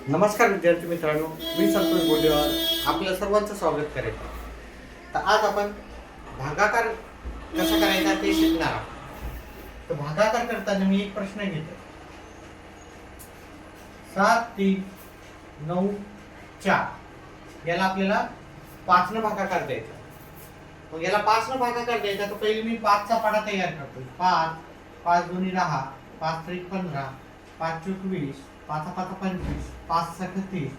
नमस्कार विद्यार्थी मित्रांनो, मी संतोष बोडेवार आपलं सर्वांचं स्वागत करेन. तर आज आपण भागाकार कसा करायचा ते शिकणार आहोत. तर भागाकार करताना मी एक प्रश्न घेतो. 7, 3, 9, 4 याला आपल्याला 5 न भागाकार द्यायचा. मग याला 5 न भागाकार द्यायचा तर पहिले मी 5 चा पाढा तयार करतो. 5, 5 2 10, 5 3 15, 5 4 20, 5 5 25, 5 6 30,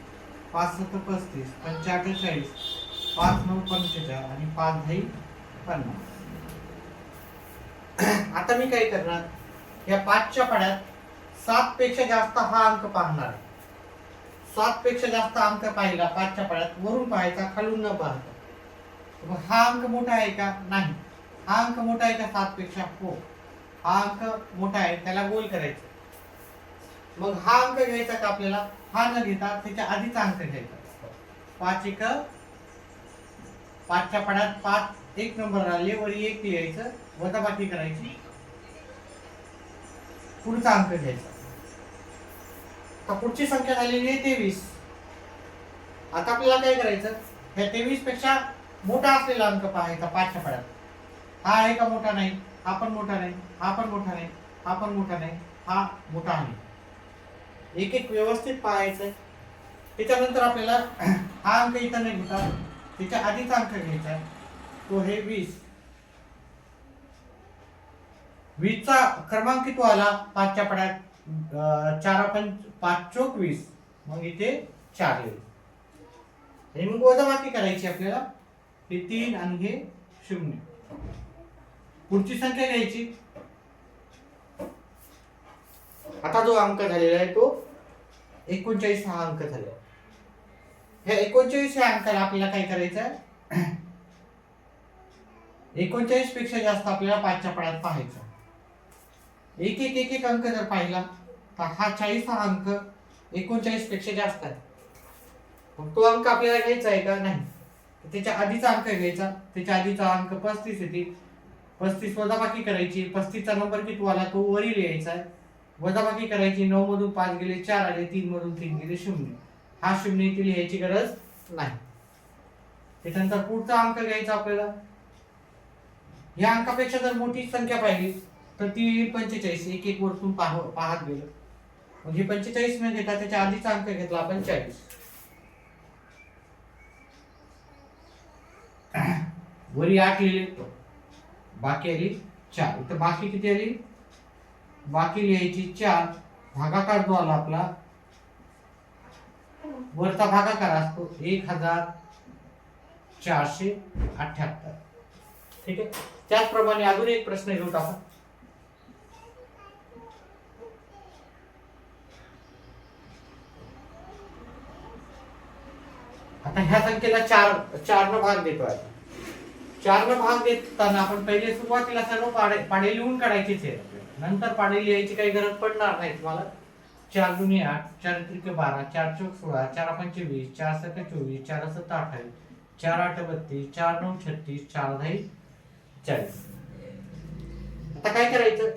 5 7 35, 5 8 40, 5 9 45 आणि 5 10 50. आता मी काय करणार, या 5 च्या पाढ्यात 7 पेक्षा जास्त हा अंक पाहणार आहे. 7 पेक्षा जास्त अंक पाहिला 5 च्या पाढ्यात, वरून पाहायचा, खालून न पाहता. मग हा अंक मोठा आहे का? नाही. हा अंक मोठा आहे का 7 पेक्षा? हो. हा अंक मोठा आहे, त्याला गोल करायचं. मग हा अंक घ्यायचा का आपल्याला? हा न घेता त्याच्या आधीचा अंक घ्यायचा. 5 1 5 च्या पाढ्यात 5 एक नंबर आले, वरी 1 लिहायचं, वजाबाकी करायची, पुढचा अंक घ्यायचा. तर पुढची संख्या झालेली आहे 23. आता आपल्याला काय करायचं, या 23 पेक्षा मोठा असलेला अंक पाहायचा 5 च्या पाढ्यात. हा आहे का मोठा? नाही. हा पण मोठा नाही, हा पण मोठा नाही, हा पण मोठा नाही, हा मोठा आहे. एक एक व्यवस्थित पाहायचं. त्याच्यानंतर आपल्याला हा अंक इथं नाही घेता, त्याच्या आधीचा अंक घ्यायचा आहे, तो हे 20. 20 चा क्रमांक किती आला 5 च्या पाढ्यात? 4 आपण 5 चोक 20, मग इथे 4 येईल. आणि मग वजाबाकी करायची आपल्याला. हे 3 आणि हे 0. पुढची संख्या घ्यायची. आता जो अंक झालेला आहे तो 39 हा अंक झाला. ह्या 39 या अंकाला आपल्याला काय करायचं आहे, 39 पेक्षा जास्त आपल्याला 5 च्या पाढ्यात पाहायचा. एक एक अंक जर पाहिला तर हा 40 हा अंक 39 पेक्षा जास्त आहे. मग तो अंक आपल्याला घ्यायचा आहे का? नाही. त्याच्या आधीचा अंक घ्यायचा. त्याच्या आधीचा अंक 35 येते. 35 वजाबाकी करायची. 35 चा नंबर किती आला तो वरी लिहायचा आहे, वजाबाकी करायची. 9 मधून 5 गेले 4 आले, 3 मधून 3 गेले 0. हा 0 इथे लिहायची गरज नाही. त्याच्यानंतर पुढचा अंक घ्यायचा आपल्याला. या अंकापेक्षा जर मोठी संख्या पाहिली तर ती येईल 45. एक एक वरतून पाहत गेलं. म्हणजे 45 न घेता त्याच्या आधीचा अंक घेतला आपण 40. वरी 8 लिहिले, बाकी आली 4. इथं बाकी किती आली? बाकी लिहायची 4. भागाकार जो आला आपला, वरचा भागाकार असतो 1478. ठीक आहे. त्याचप्रमाणे अजून एक प्रश्न घेऊ आपण. आता ह्या संख्येला 4 न भाग देतोय. 4 न भाग देताना आपण पहिले सुरुवातीला सर्व पाढे लिहून काढायचेच आहे. नंतर पाढे लिहायची काही गरज पडणार नाही तुम्हाला. 4 दुनी 8, 4 त्रिके 12, 4 चौक 16, 4 पंचे 20, 4 सके 24, 4 सत्ता 28, 4 8 32, 4 9 36, 4 10 40. आता काय करायचं,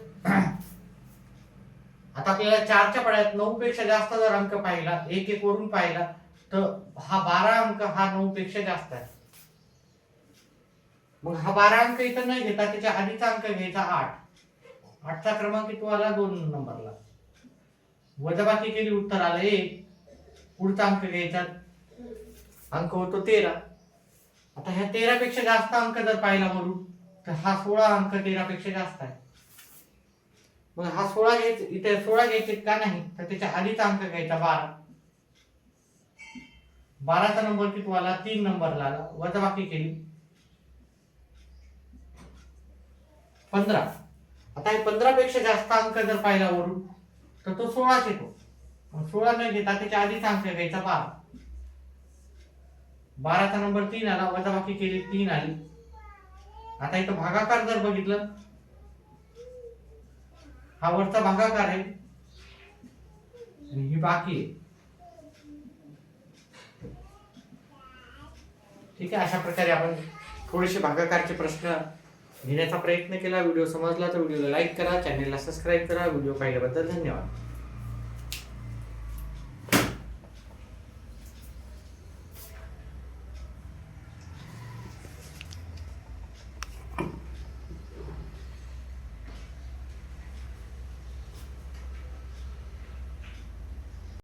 आता आपल्याला 4 च्या पाढ्यात 9 पेक्षा जास्त जर अंक पाहिला, एक एक वरून पाहिला, तर हा 12 अंक हा 9 पेक्षा जास्त आहे. मग हा 12 अंक इथं नाही घेता त्याच्या आधीचा अंक घ्यायचा 8. 8 चा क्रमांक किती आला? 2 नंबरला. वजाबाकी केली, उत्तर आलं 1. पुढचा अंक घ्यायचा, अंक होतो 13. आता ह्या 13 पेक्षा जास्त अंक जर पाहिला वरून तर हा 16 अंक 13 पेक्षा जास्त आहे. मग हा 16 घ्यायचे, इथे 16 घ्यायचे का? नाही. तर त्याच्या आधीचा अंक घ्यायचा 12. 12 चा नंबर किती आला? 3 नंबरला आला. वजाबाकी केली 15. आता हे 15 पेक्षा जास्त अंक जर पाहिला वरून तर तो 16 येतो. मग 16 न घेता त्याच्या आधीचा अंक घ्यायचा 12. 12 चा नंबर 3 आला, वजाबाकी केली 3 आली. आता इथं भागाकार जर बघितलं, हा वरचा भागाकार आहे आणि ही बाकी आहे. ठीक आहे. अशा प्रकारे आपण थोडेसे भागाकारचे प्रश्न घेण्याचा प्रयत्न केला. व्हिडिओ समजला तर व्हिडिओला लाईक करा, चॅनलला सबस्क्राईब करा. व्हिडिओ पाहिल्याबद्दल धन्यवाद.